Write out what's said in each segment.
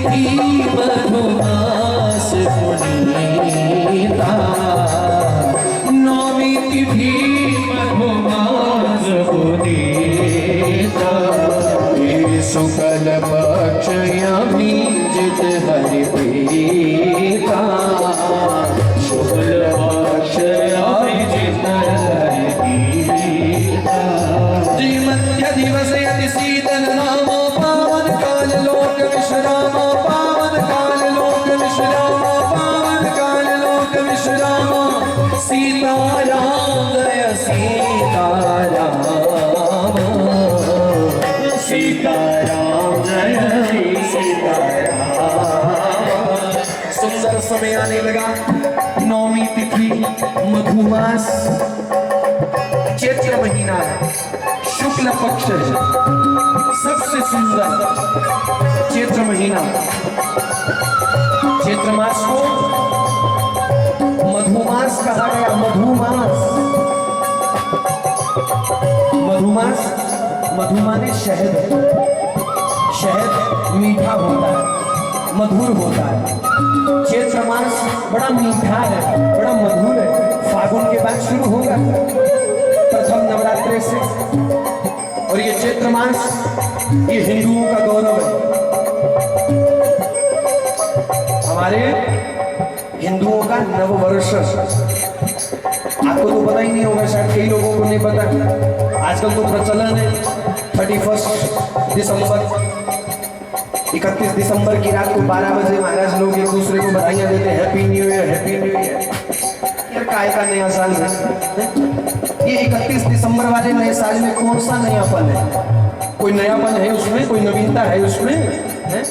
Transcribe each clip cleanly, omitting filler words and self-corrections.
तिथि मधुमास पुनीता, नौमी तिथि मधुमास पुनीता, शुक्ल पक्ष अभिजित हरि प्रीता, शुक्ल पक्ष अभिजित हरि प्रीता, मध्य दिवस यदि शीतल नाम पावन काल लोक विश्राम, पावन काल लोक विश्राम, पावन काल लोक विश्राम, सीताराम जय सीताराम, सीताराम जय सीताराम। सुंदर समय आने लगा, नौमी तिथि मधुमास, चैत्र महीना है, शुक्ल पक्ष है, सबसे सुंदर चैत्र महीना। चैत्र मास को मधुमास कहा गया, मधुमास। मधुमास, मधु माने शहद, शहद मीठा होता है, मधुर होता है। चैत्र मास बड़ा मीठा है, बड़ा मधुर है। फागुन के बाद शुरू होगा प्रथम नवरात्रि से, और ये चैत्र मास ये हिंदुओं का गौरव है। हमारे हिंदुओं का नववर्ष, आपको तो पता ही नहीं होगा, शायद कई लोगों को नहीं पता। आजकल तो प्रचलन है 31 दिसंबर, 31 दिसंबर की रात को 12 बजे महाराज लोग एक दूसरे को बधाइयां देते हैं, happy new year, happy new year. यार काय का नया साल है ये 31 दिसंबर वाले नए साल में? कौन सा नयापन है? कोई नयापन है उसमें? कोई नवीनता है उसमें है?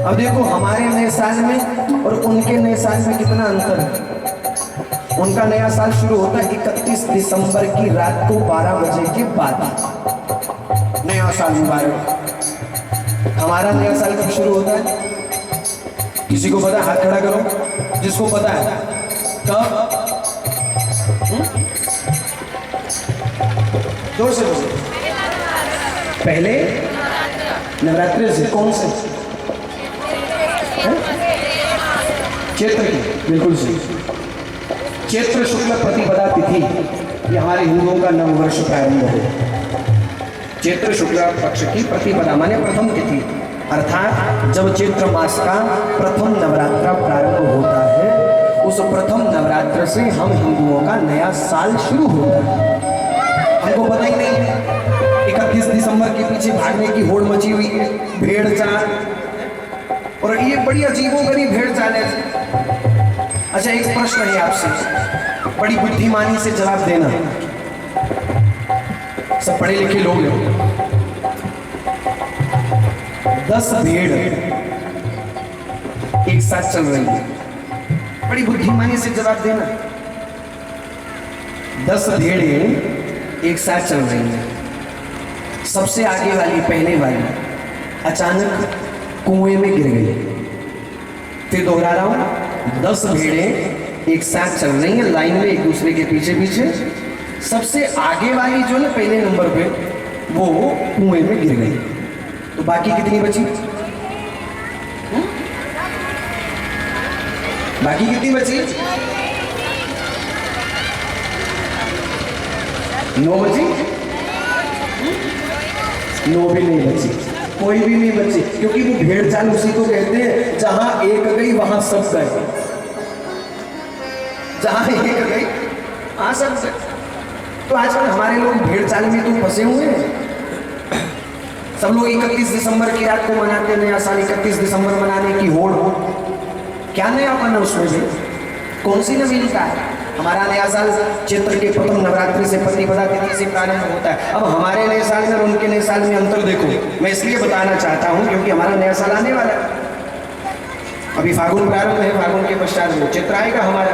अब देखो हमारे नए साल में और उनके नए साल में कितना अंतर है। उनका नया साल शुरू होता है 31 दिसंबर की रात को 12 बजे के बाद, नया साल मुबारक। हमारा नया साल कब शुरू होता है? किसी को पता है? हाथ खड़ा करो जिसको पता है। कब? जोर से बोलो। पहले नवरात्रि से। कौन से? चैत्र की, बिल्कुल सही। चैत्र शुक्ल प्रतिपदा तिथि ये हमारे हिंदुओं का नववर्ष प्रारंभ है। चैत्र शुक्ल पक्ष की प्रतिपदा माने प्रथम तिथि, अर्थात जब चैत्र मास का प्रथम नवरात्र प्रारंभ होता है, उस प्रथम नवरात्र से हम हिंदुओं का नया साल शुरू होता है। हमको पता ही नहीं है 31 दिसंबर के पीछे भागने की होड़ मची हुई है, भेड़ चाल, और ये बड़ी अजीबोगरीब भेड़ चाल है। अच्छा एक प्रश्न है आपसे, बड़ी बुद्धिमानी से जवाब देना, सब पढ़े लिखे लोग हैं। 10 भेड़ एक साथ चल रही है, बड़ी बुद्धिमानी से जवाब देना। 10 भेड़ें एक साथ चल रही हैं, सबसे आगे वाली, पहले वाली अचानक कुएं में गिर गई। फिर दोहरा रहा हूं, 10 भेड़ें एक साथ चल रही हैं लाइन में, एक दूसरे के पीछे पीछे। सबसे आगे वाली जो है पहले नंबर पे, वो कुएं में गिर गई। तो बाकी कितनी बची? बाकी कितनी बची? 9 बची? 9 भी नहीं बची, कोई भी नहीं बची, क्योंकि वो भेड़ चाल उसी को कहते हैं जहां एक गई वहां सब गए। जहां एक गई वहां सब गए। तो आजकल हमारे लोग भेड़ चाल में तो फंसे हुए हैं। सब लोग 31 दिसंबर की रात को मनाते हैं नया साल, 31 दिसंबर मनाने की होड़। क्या नयापन है उसमें भी? कौन सी नवीनता है? हमारा नया साल चैत्र के प्रथम नवरात्रि से प्रतिपदा तिथि से प्रारंभ होता है। अब हमारे नए साल में और उनके नए साल में अंतर देखो, मैं इसलिए बताना चाहता हूं क्योंकि हमारा नया साल आने वाला है। अभी फागुन प्रारंभ है, फागुन के पश्चात वो चैत्र आएगा हमारा,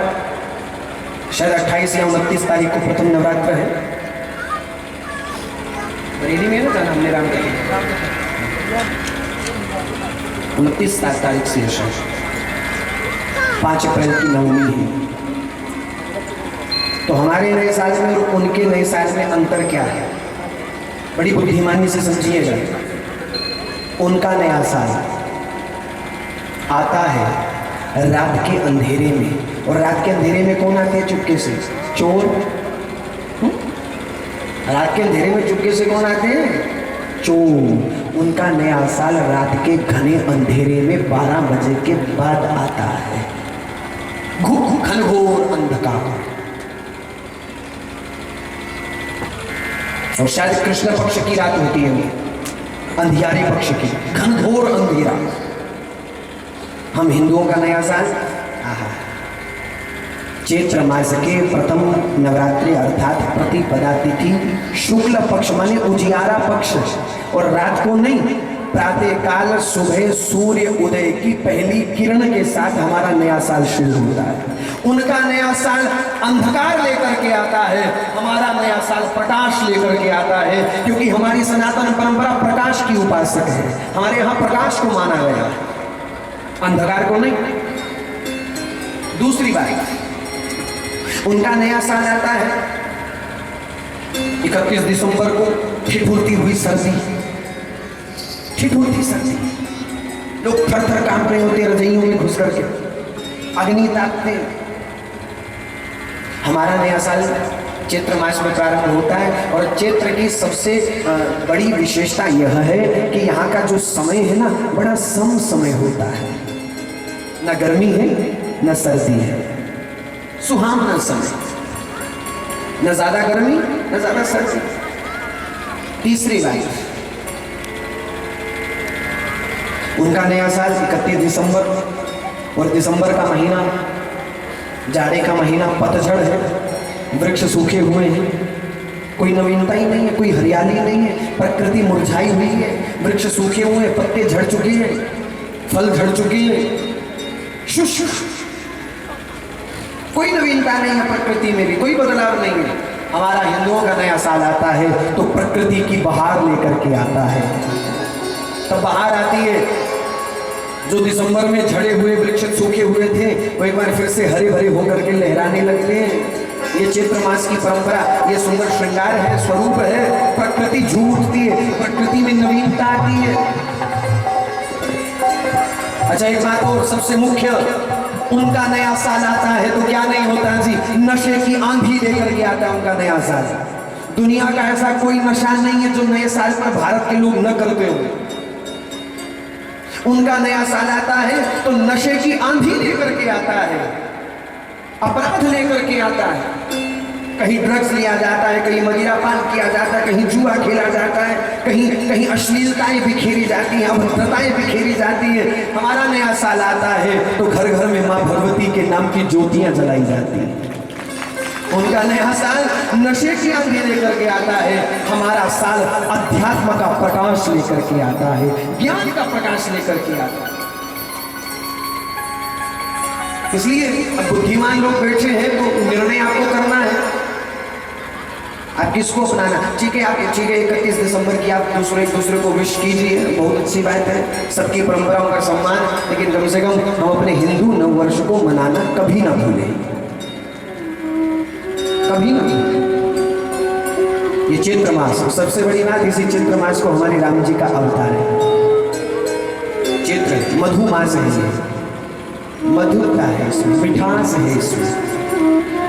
शायद 28 या 29 तारीख को प्रथम नवरात्र है। बरेली में ना जाना हमने राम का 29 तारीख से 5 अप्रैल की नवमी है। तो हमारे नए साल में और उनके नए साल में अंतर क्या है? बड़ी बुद्धिमानी से समझिएगा। उनका नया साल आता है रात के अंधेरे में। और रात के अंधेरे में कौन आते हैं चुपके से? चोर। रात के अंधेरे में चुपके से कौन आते हैं? चोर। उनका नया साल रात के घने अंधेरे में 12 बजे के बाद आता है। घनघोर अंधकार। और शायद कृष्ण पक्ष की रात होती है, अंधियारे पक्ष की, घनघोर अंधेरा। हम हिंदुओं का नया साल चैत्र मास के प्रथम नवरात्रि अर्थात प्रतिपदा तिथि शुक्ल पक्ष माने उजियारा पक्ष और रात को नहीं, प्रातः काल सुबह सूर्य उदय की पहली किरण के साथ हमारा नया साल शुरू होता है। उनका नया साल अंधकार लेकर के आता है, हमारा नया साल प्रकाश लेकर के आता है, क्योंकि हमारी सनातन परंपरा प्रकाश की उपासक है। हमारे यहाँ प्रकाश को माना गया, अंधकार को नहीं। दूसरी बात, उनका नया साल आता है 31 दिसंबर को। ठिठुरती हुई सर्दी, ठिठुरती सर्दी, लोग थर थर कांप रहे होते रजाइयों में घुस करके, अग्नि तापते। हमारा नया साल चैत्र मास में प्रारंभ होता है और चैत्र की सबसे बड़ी विशेषता यह है कि यहाँ का जो समय है ना, बड़ा सम समय होता है। न गर्मी है न सर्दी है, सुहावना समय, न ज्यादा गर्मी न ज्यादा सर्दी। तीसरी बात, उनका नया साल 31 दिसंबर और दिसंबर का महीना जाड़े का महीना, पतझड़ है, वृक्ष सूखे हुए हैं, कोई नवीनता ही नहीं है, कोई हरियाली नहीं है, प्रकृति मुरझाई हुई है, वृक्ष सूखे हुए हैं, पत्ते झड़ चुके हैं, फल झड़ चुके हैं, शुष्क, कोई नवीनता नहीं है, प्रकृति में भी कोई बदलाव नहीं है। हमारा हिंदुओं का नया साल आता है तो प्रकृति की बहार लेकर के आता है। तब बहार आती है, जो दिसंबर में झड़े हुए वृक्ष सूखे हुए थे वो एक बार फिर से हरे भरे होकर के लहराने लगते हैं। ये चैत्र मास की परंपरा, ये सुंदर श्रृंगार है, स्वरूप है। प्रकृति झूम उठती है, प्रकृति में नवीनता आती है। अच्छा, एक बात और सबसे मुख्य, उनका नया साल आता है तो क्या नहीं होता जी, नशे की आंधी लेकर के आता है उनका नया साल। दुनिया का ऐसा कोई नशा नहीं है जो नए साल पर भारत के लोग न करते हो। उनका नया साल आता है तो नशे की आंधी लेकर के आता है, अपराध लेकर के आता है। कहीं ड्रग्स लिया जाता है, कहीं मदिरा पान किया जाता है, कहीं जुआ खेला जाता है, कहीं अश्लीलताएं बिखेरी जाती हैं, अभद्रताएं बिखेरी जाती हैं। हमारा नया साल आता है तो घर घर में माँ भगवती के नाम की ज्योतियां जलाई जाती हैं। उनका नया साल नशे की आंधी लेकर के आता है, हमारा साल अध्यात्म का प्रकाश लेकर के आता है, ज्ञान का प्रकाश लेकर के आता है। इसलिए अब बुद्धिमान लोग बैठे हैं तो निर्णय आपको करना है, आप किसको अपनाना। ठीक है, आप ठीक है 31 दिसंबर की आप एक दूसरे को विश कीजिए, बहुत अच्छी बात है, सबकी परंपराओं का सम्मान, लेकिन कम से कम हम अपने हिंदू नव वर्ष को मनाना कभी ना भूलें, कभी ना भूलें। ये चैत्र मास, सबसे बड़ी बात, इसी चैत्र मास को हमारे राम जी का अवतार है। चैत्र मधु मास है, मधुरता है इसमें, मिठास है इसमें।